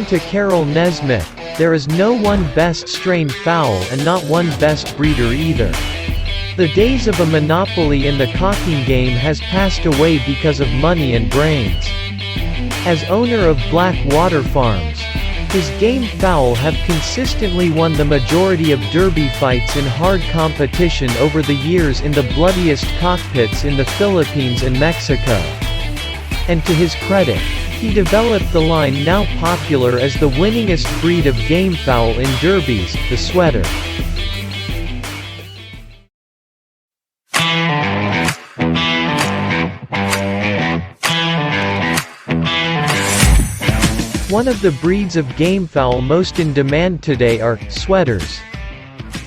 to Carol Nesmith, there is no one best strain fowl and not one best breeder either. The days of a monopoly in the cocking game has passed away because of money and brains. As owner of Black Water Farms, his game fowl have consistently won the majority of derby fights in hard competition over the years in the bloodiest cockpits in the Philippines and Mexico. And to his credit, he developed the line now popular as the winningest breed of gamefowl in derbies, the sweater. One of the breeds of gamefowl most in demand today are sweaters.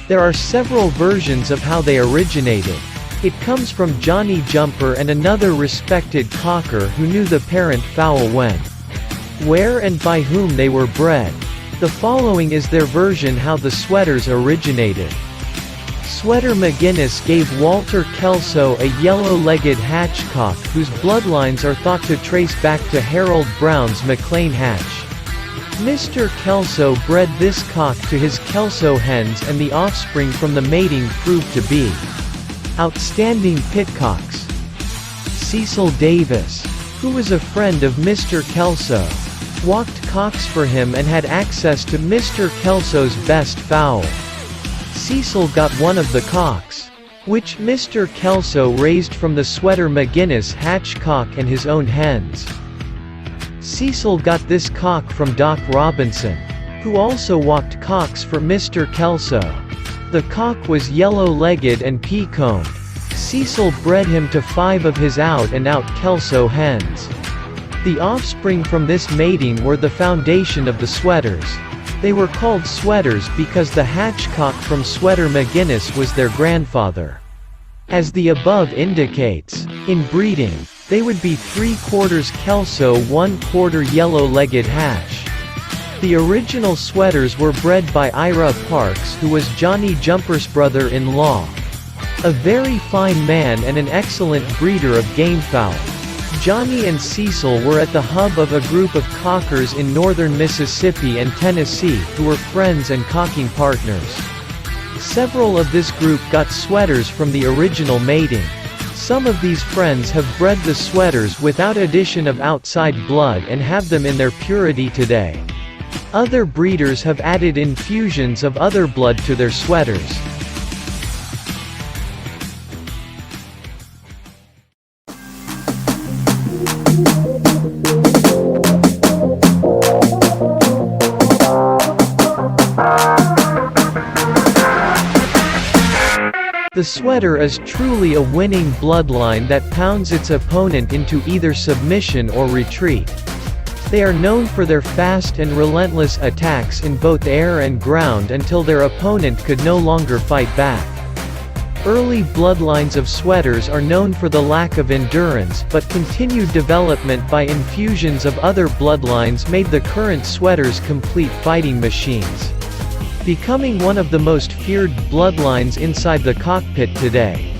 There are several versions of how they originated. It comes from Johnny Jumper and another respected cocker who knew the parent fowl when, where and by whom they were bred. The following is their version how the sweaters originated. Sweater McGinnis gave Walter Kelso a yellow-legged hatchcock whose bloodlines are thought to trace back to Harold Brown's McLean hatch. Mr. Kelso bred this cock to his Kelso hens and the offspring from the mating proved to be outstanding pitcocks. Cecil Davis, who was a friend of Mr. Kelso, walked cocks for him and had access to Mr. Kelso's best fowl. Cecil got one of the cocks, which Mr. Kelso raised from the Sweater McGinnis hatch cock and his own hens. Cecil got this cock from Doc Robinson, who also walked cocks for Mr. Kelso. The cock was yellow-legged and pea-coned. Cecil bred him to 5 of his out-and-out Kelso hens. The offspring from this mating were the foundation of the sweaters. They were called sweaters because the hatchcock from Sweater McGinnis was their grandfather. As the above indicates, in breeding, they would be 3/4 Kelso 1/4 yellow-legged hatch. The original sweaters were bred by Ira Parks, who was Johnny Jumper's brother-in-law. A very fine man and an excellent breeder of gamefowl. Johnny and Cecil were at the hub of a group of cockers in northern Mississippi and Tennessee who were friends and cocking partners. Several of this group got sweaters from the original mating. Some of these friends have bred the sweaters without addition of outside blood and have them in their purity today. Other breeders have added infusions of other blood to their sweaters. The sweater is truly a winning bloodline that pounds its opponent into either submission or retreat. They are known for their fast and relentless attacks in both air and ground until their opponent could no longer fight back. Early bloodlines of sweaters are known for the lack of endurance, but continued development by infusions of other bloodlines made the current sweaters complete fighting machines, becoming one of the most feared bloodlines inside the cockpit today.